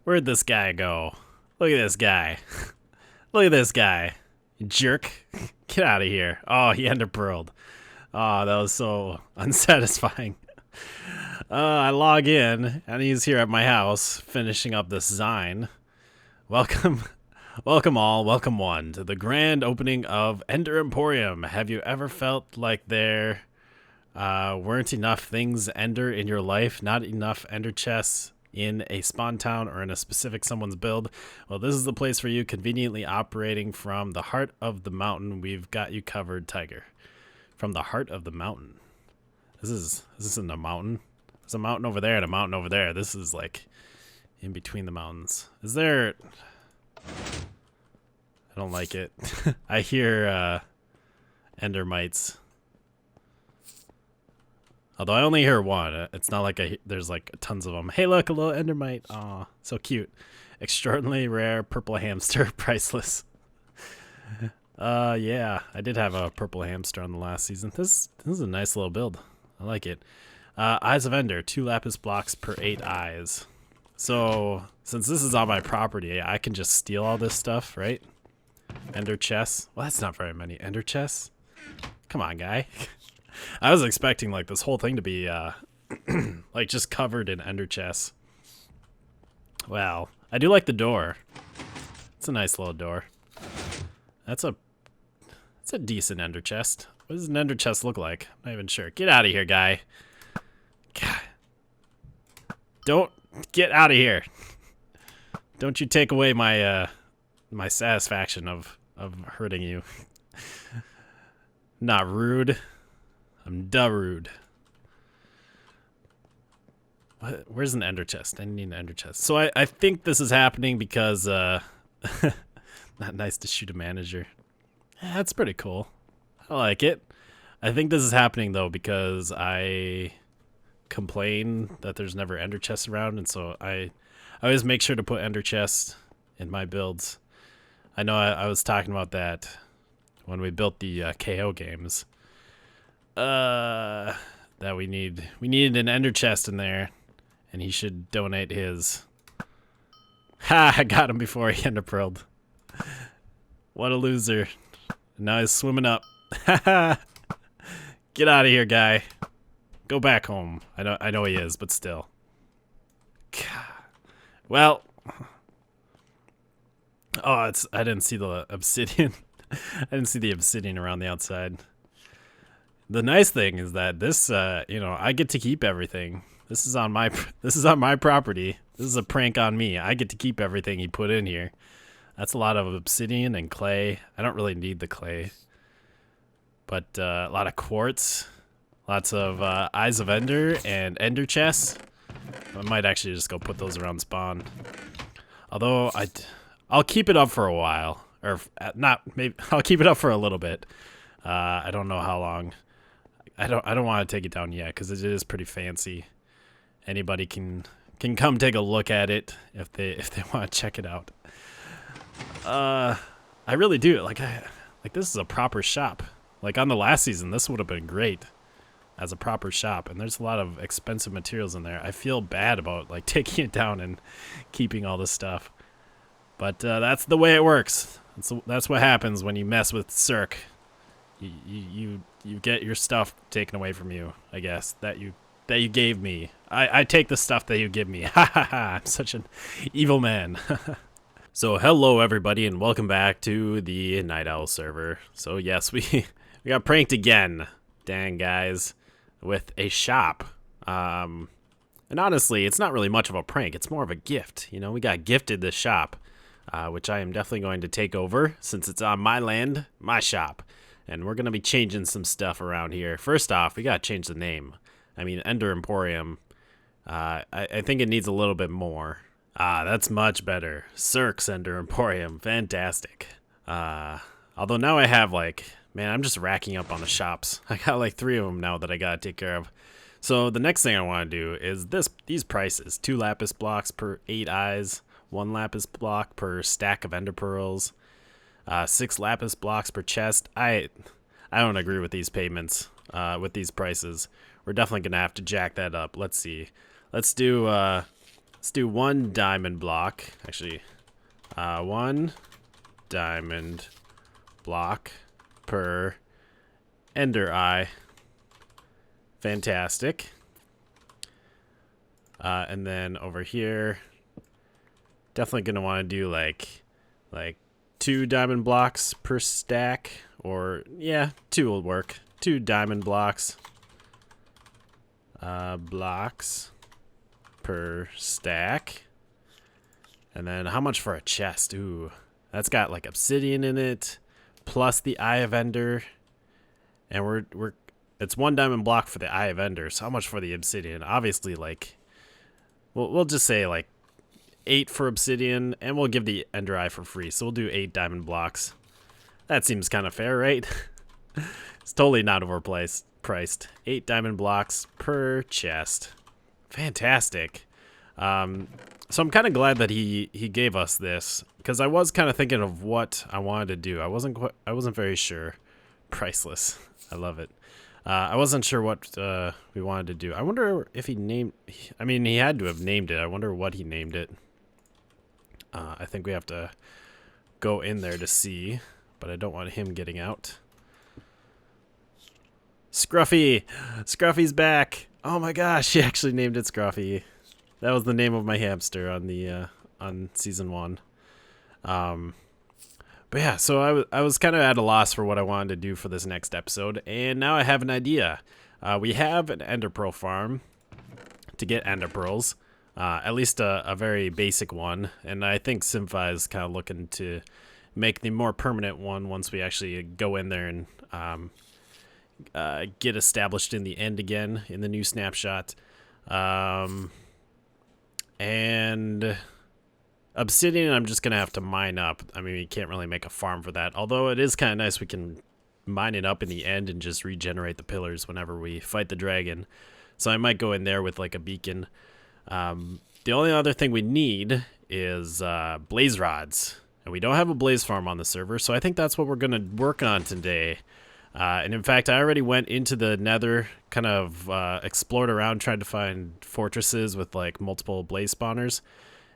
Where'd this guy go? Look at this guy. Look at this guy. You jerk. Get out of here. Oh, he ender pearled. Oh, that was so unsatisfying. I log in, and he's here at my house, finishing up this design. Welcome, welcome all, welcome one, to the grand opening of Ender Emporium. Have you ever felt like there weren't enough things Ender in your life, not enough Ender chests in a spawn town or in a specific someone's build? Well, this is the place for you, conveniently operating from the heart of the mountain. We've got you covered, Tiger. From the heart of the mountain. Is this in the mountain? There's a mountain over there and a mountain over there. This is like in between the mountains. Is there... I don't like it. I hear ender mites. Although I only hear one. It's not like there's like tons of them. Hey, look, a little endermite. Aw, so cute. Extraordinarily rare purple hamster, priceless. Yeah, I did have a purple hamster on the last season. This is a nice little build. I like it. Eyes of Ender, 2 lapis blocks per 8 eyes. So, since this is on my property, I can just steal all this stuff, right? Ender chests. Well, that's not very many ender chests. Come on, guy. I was expecting like this whole thing to be like just covered in ender chests. Well, I do like the door. It's a nice little door. It's a decent ender chest. What does an ender chest look like? I'm not even sure. Get out of here, guy. God. Don't get out of here. Don't you take away my my satisfaction of hurting you. Not rude. I'm da rude. What? Where's an ender chest? I need an ender chest. So I think this is happening because not nice to shoot a manager. That's pretty cool. I like it. I think this is happening though because I complain that there's never ender chests around, and so I always make sure to put ender chests in my builds. I know I was talking about that when we built the KO games. That we needed an ender chest in there, and he should donate his. Ha! I got him before he ender pearled. What a loser! Now he's swimming up. Get out of here, guy. Go back home. I know he is, but still. Well. Oh, I didn't see the obsidian. I didn't see the obsidian around the outside. The nice thing is that this, you know, I get to keep everything. This is on my property. This is a prank on me. I get to keep everything he put in here. That's a lot of obsidian and clay. I don't really need the clay. But a lot of quartz, lots of Eyes of Ender and Ender chests. I might actually just go put those around spawn. Although I'll keep it up for a while, or not. Maybe I'll keep it up for a little bit. I don't know how long. I don't want to take it down yet because it is pretty fancy. Anybody can come take a look at it if they want to check it out. I really do like this is a proper shop. Like on the last season, this would have been great as a proper shop, and there's a lot of expensive materials in there. I feel bad about like taking it down and keeping all this stuff, but that's the way it works. That's what happens when you mess with Cirque. You get your stuff taken away from you. I guess that you gave me. I take the stuff that you give me. Ha ha ha! I'm such an evil man. So hello everybody, and welcome back to the NightOwl server. So yes, we got pranked again, dang guys, with a shop. And honestly, it's not really much of a prank. It's more of a gift. You know, we got gifted this shop, which I am definitely going to take over since it's on my land, my shop. And we're going to be changing some stuff around here. First off, we got to change the name. I mean, Ender Emporium, I think it needs a little bit more. That's much better. Cirque's Ender Emporium. Fantastic. Although now I have like, man, I'm just racking up on the shops. I got like 3 of them now that I got to take care of. So the next thing I want to do is these prices. 2 lapis blocks per 8 eyes. 1 lapis block per stack of ender pearls. 6 lapis blocks per chest. I don't agree with these payments, with these prices. We're definitely going to have to jack that up. Let's see. Let's do Let's do 1 diamond block. Actually, 1 diamond block per ender eye. Fantastic. And then over here, definitely gonna want to do like 2 diamond blocks per stack, or yeah, 2 will work. 2 diamond blocks. Blocks per stack. And then how much for a chest? Ooh, that's got like obsidian in it, plus the Eye of Ender, and it's 1 diamond block for the Eye of Ender. So how much for the obsidian? Obviously, like, we'll just say like 8 for obsidian, and we'll give the Ender Eye for free. So we'll do 8 diamond blocks. That seems kind of fair, right? It's totally not overpriced. 8 diamond blocks per chest. Fantastic. So I'm kind of glad that he gave us this, because I was kind of thinking of what I wanted to do. I wasn't very sure. Priceless. I love it. I wasn't sure what we wanted to do. I wonder if he named... I mean, he had to have named it. I wonder what he named it. I think we have to go in there to see, but I don't want him getting out. Scruffy! Scruffy's back! Oh my gosh, he actually named it Scruffy. That was the name of my hamster on the on season 1. But yeah, so I was kind of at a loss for what I wanted to do for this next episode, and now I have an idea. We have an ender pearl farm to get ender pearls, at least a very basic one, and I think Simfi is kind of looking to make the more permanent one once we actually go in there and get established in the end again in the new snapshot. And obsidian, I'm just gonna have to mine up. I mean, we can't really make a farm for that, although it is kind of nice we can mine it up in the end and just regenerate the pillars whenever we fight the dragon. So I might go in there with like a beacon. The only other thing we need is blaze rods, and we don't have a blaze farm on the server, so I think that's what we're gonna work on today. And in fact, I already went into the nether, kind of explored around, tried to find fortresses with like multiple blaze spawners.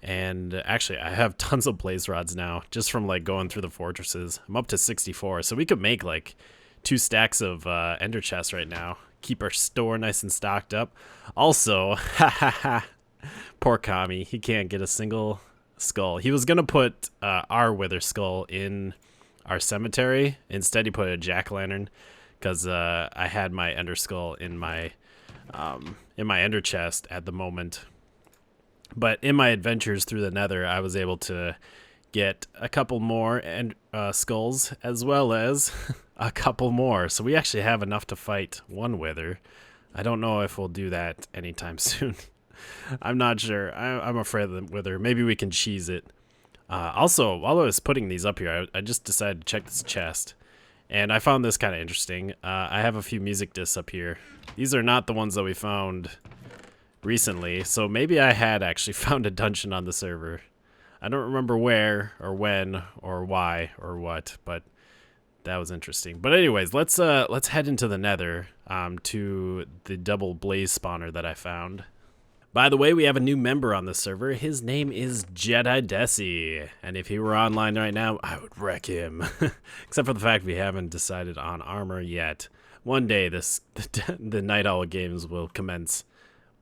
And actually, I have tons of blaze rods now, just from like going through the fortresses. I'm up to 64, so we could make like 2 stacks of ender chests right now. Keep our store nice and stocked up. Also, poor Kami, he can't get a single skull. He was gonna put our wither skull in our cemetery. Instead, he put a jack-o'-lantern, because I had my ender skull in my ender chest at the moment. But in my adventures through the nether, I was able to get a couple more skulls, as well as a couple more. So we actually have enough to fight 1 wither. I don't know if we'll do that anytime soon. I'm not sure. I'm afraid of the wither. Maybe we can cheese it. Also, while I was putting these up here, I just decided to check this chest, and I found this kind of interesting. I have a few music discs up here. These are not the ones that we found recently, so maybe I had actually found a dungeon on the server. I don't remember where, or when, or why, or what, but that was interesting. But anyways, let's head into the nether, to the double blaze spawner that I found. By the way, we have a new member on the server. His name is Jedi Desi, and if he were online right now, I would wreck him. Except for the fact we haven't decided on armor yet. One day, the NightOwl games will commence,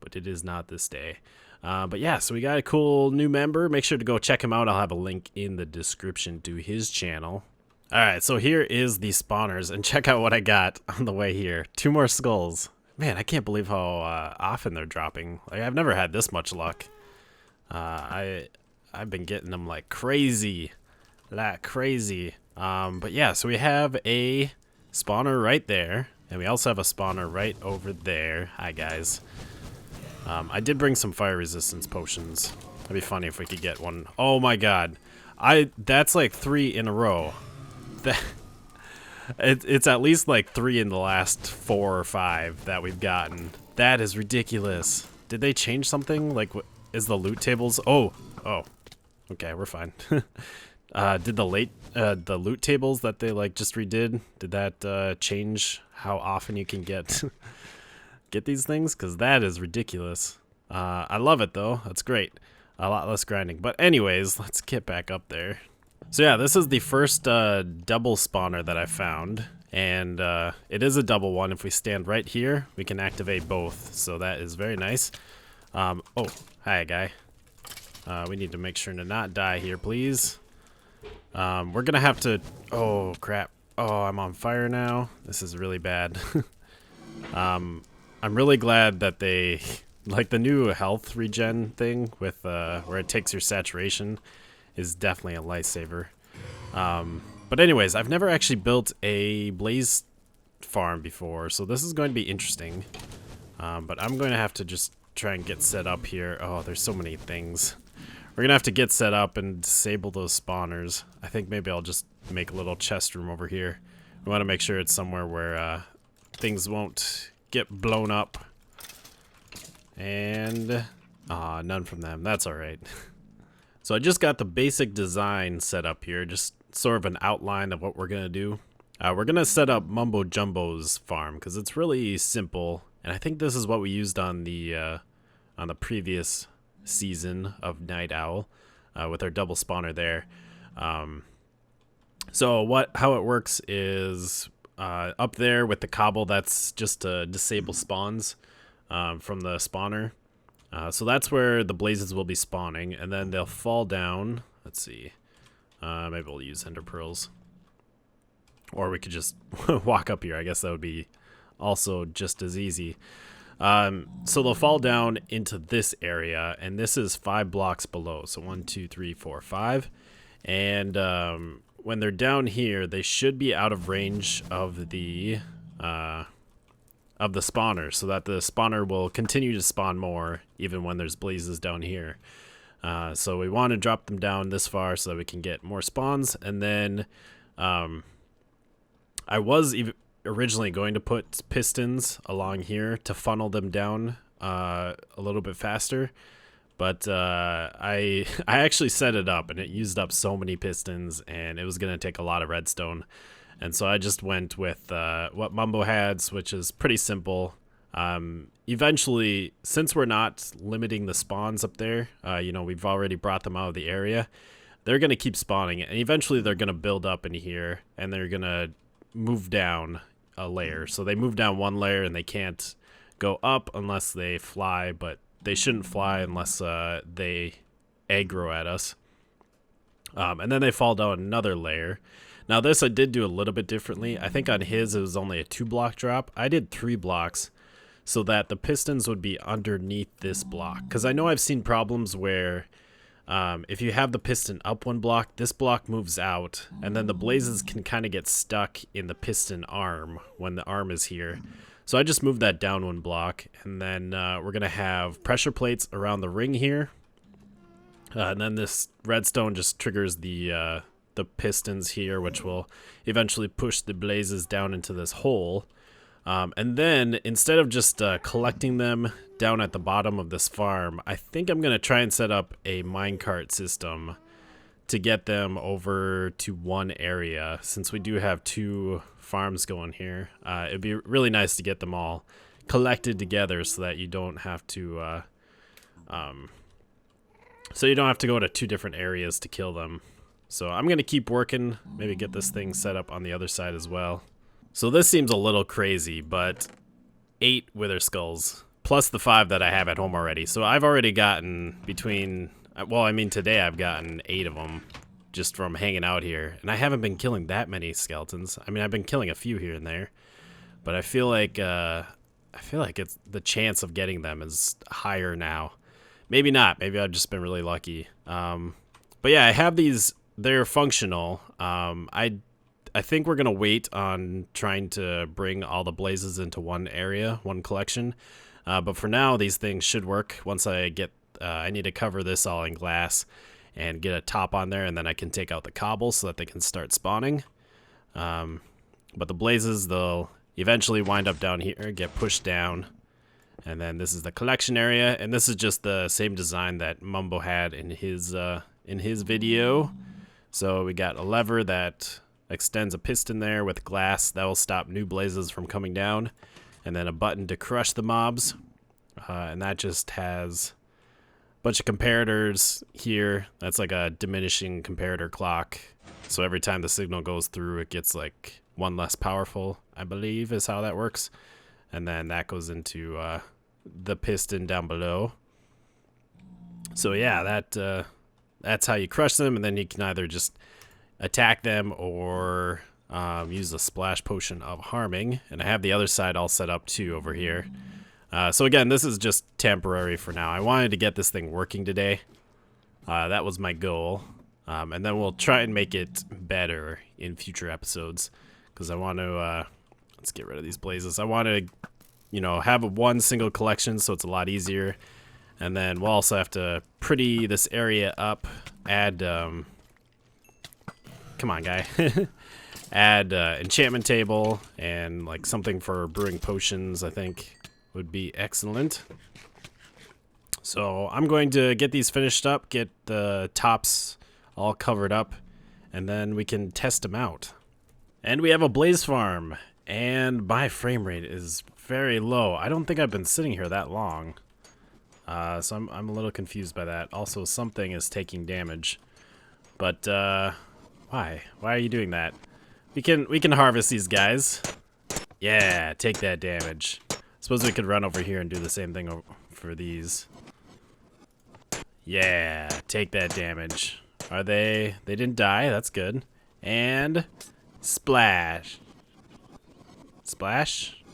but it is not this day. But yeah, so we got a cool new member. Make sure to go check him out. I'll have a link in the description to his channel. All right, so here is the spawners, and check out what I got on the way here. 2 more skulls. Man, I can't believe how often they're dropping. Like, I've never had this much luck. I've been getting them like crazy. But yeah, so we have a spawner right there, and we also have a spawner right over there. Hi, guys. I did bring some fire resistance potions. That'd be funny if we could get one. Oh my god. That's like 3 in a row. It's at least like 3 in the last 4 or 5 that we've gotten. That is ridiculous. Did they change something? Like, is the loot tables? Oh. Okay, we're fine. Did the loot tables that they like just redid? Did that change how often you can get these things? Because that is ridiculous. I love it though. That's great. A lot less grinding. But anyways, let's get back up there. So yeah, this is the first double spawner that I found. And it is a double one. If we stand right here, we can activate both. So that is very nice. Oh, hi, guy. We need to make sure to not die here, please. We're going to have to... Oh, crap. Oh, I'm on fire now. This is really bad. I'm really glad that they... Like, the new health regen thing with where it takes your saturation is definitely a lifesaver. But anyways, I've never actually built a blaze farm before, so this is going to be interesting. But I'm going to have to just try and get set up here. Oh, there's so many things. We're going to have to get set up and disable those spawners. I think maybe I'll just make a little chest room over here. We want to make sure it's somewhere where things won't get blown up. And none from them. That's alright. So I just got the basic design set up here, just sort of an outline of what we're going to do. We're going to set up Mumbo Jumbo's farm because it's really simple. And I think this is what we used on the previous season of NightOwl with our double spawner there. So how it works is up there with the cobble, that's just to disable spawns from the spawner. So that's where the blazes will be spawning, and then they'll fall down. Let's see. Maybe we'll use ender pearls. Or we could just walk up here. I guess that would be also just as easy. So they'll fall down into this area, and this is 5 blocks below. So 1, 2, 3, 4, 5. And when they're down here, they should be out of range of the spawner, so that the spawner will continue to spawn more even when there's blazes down here. So we want to drop them down this far so that we can get more spawns. And then I was originally going to put pistons along here to funnel them down a little bit faster, but I actually set it up and it used up so many pistons and it was going to take a lot of redstone. And so I just went with what Mumbo had, which is pretty simple. Eventually, since we're not limiting the spawns up there, you know, we've already brought them out of the area, they're going to keep spawning. And eventually they're going to build up in here, and they're going to move down a layer. So they move down one layer, and they can't go up unless they fly, but they shouldn't fly unless they aggro at us. And then they fall down another layer. Now this I did do a little bit differently. I think on his it was only a 2-block drop. I did 3 blocks so that the pistons would be underneath this block. Because I know I've seen problems where if you have the piston up 1 block, this block moves out, and then the blazes can kind of get stuck in the piston arm when the arm is here. So I just moved that down 1 block, and then we're going to have pressure plates around the ring here. And then this redstone just triggers the pistons here, which will eventually push the blazes down into this hole. And then instead of just collecting them down at the bottom of this farm, I think I'm going to try and set up a minecart system to get them over to one area, since we do have 2 farms going here. It'd be really nice to get them all collected together so that you don't have to go to 2 different areas to kill them. So I'm going to keep working, maybe get this thing set up on the other side as well. So this seems a little crazy, but 8 wither skulls, plus the 5 that I have at home already. So I've already gotten today I've gotten 8 of them just from hanging out here. And I haven't been killing that many skeletons. I mean, I've been killing a few here and there, but I feel like it's the chance of getting them is higher now. Maybe not. Maybe I've just been really lucky. But yeah, I have these. They're functional. I think we're gonna wait on trying to bring all the blazes into one area, one collection. But for now, these things should work. Once I get, I need to cover this all in glass and get a top on there, and then I can take out the cobble so that they can start spawning. But the blazes, they'll eventually wind up down here, get pushed down. And then this is the collection area, and this is just the same design that Mumbo had in his video. So we got a lever that extends a piston there with glass that will stop new blazes from coming down, and then a button to crush the mobs, and that just has bunch of comparators here. That's like a diminishing comparator clock. So every time the signal goes through, it gets like one less powerful, I believe is how that works. And then that goes into the piston down below. So yeah, that's how you crush them, and then you can either just attack them or use a splash potion of harming. And I have the other side all set up too over here. So again, this is just temporary for now. I wanted to get this thing working today. That was my goal. And then we'll try and make it better in future episodes. Because I want to, let's get rid of these blazes. I want to, you know, have one single collection so it's a lot easier. And then we'll also have to pretty this area up, add, come on guy, add enchantment table and like something for brewing potions, I think would be excellent. So I'm going to get these finished up, get the tops all covered up, and then we can test them out. And we have a blaze farm, and my frame rate is very low. I don't think I've been sitting here that long. So I'm a little confused by that. Also, something is taking damage. But why? Why are you doing that? We can harvest these guys. Yeah, take that damage. Suppose we could run over here and do the same thing for these. Yeah, take that damage. Are they didn't die, that's good. And splash. Splash?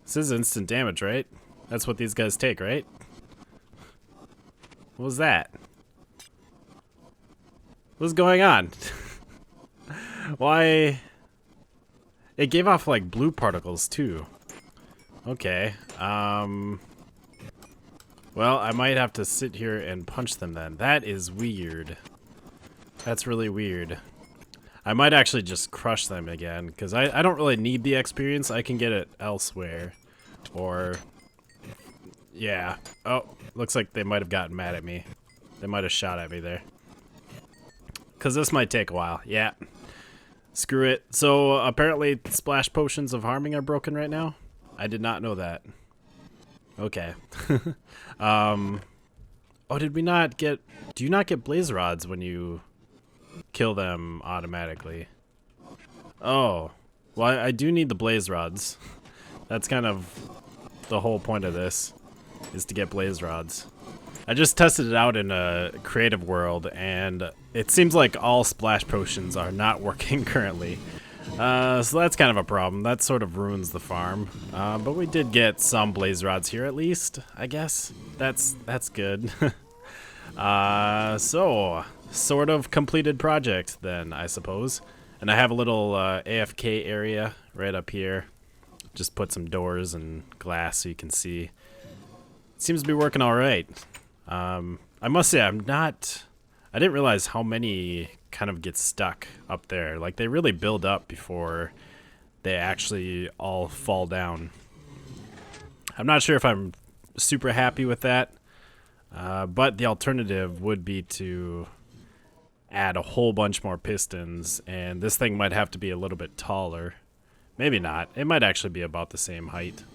This is instant damage, right? That's what these guys take, right? What was that? What's going on? Why? It gave off like blue particles too. Okay. Well, I might have to sit here and punch them then. That is weird. That's really weird. I might actually just crush them again, because I don't really need the experience. I can get it elsewhere. Or... yeah. Oh, looks like they might have gotten mad at me. They might have shot at me there. Because this might take a while. Yeah. Screw it. So, apparently, splash potions of harming are broken right now? I did not know that. Okay. Oh, did we not get... do you not get blaze rods when you kill them automatically? Oh. Well, I do need the blaze rods. That's kind of the whole point of this, is to get blaze rods. I just tested it out in a creative world, and it seems like all splash potions are not working currently. So that's kind of a problem. That sort of ruins the farm. But we did get some blaze rods here at least, I guess. That's good. So, sort of completed project then, I suppose. And I have a little AFK area right up here. Just put some doors and glass so you can see. It seems to be working all right. I must say, I didn't realize how many kind of get stuck up there. Like, they really build up before they actually all fall down. I'm not sure if I'm super happy with that, but the alternative would be to add a whole bunch more pistons, and this thing might have to be a little bit taller. Maybe not. It might actually be about the same height.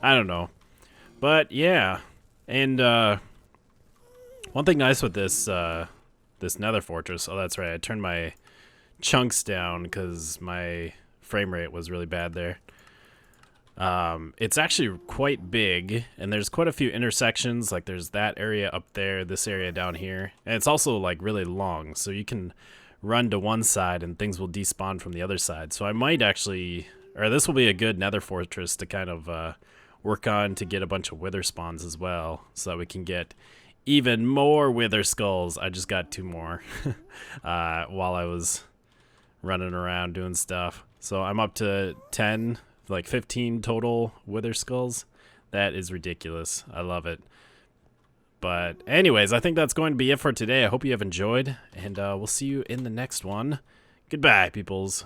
I don't know. But, yeah. And, one thing nice with this this nether fortress, oh that's right, I turned my chunks down because my frame rate was really bad there. It's actually quite big, and there's quite a few intersections. Like there's that area up there, this area down here, and it's also like really long, so you can run to one side and things will despawn from the other side. So I might actually, or this will be a good nether fortress to kind of work on to get a bunch of wither spawns as well, so that we can get even more wither skulls. I just got 2 more while I was running around doing stuff. So I'm up to 10, like 15 total wither skulls. That is ridiculous. I love it. But anyways, I think that's going to be it for today. I hope you have enjoyed, and we'll see you in the next one. Goodbye, peoples.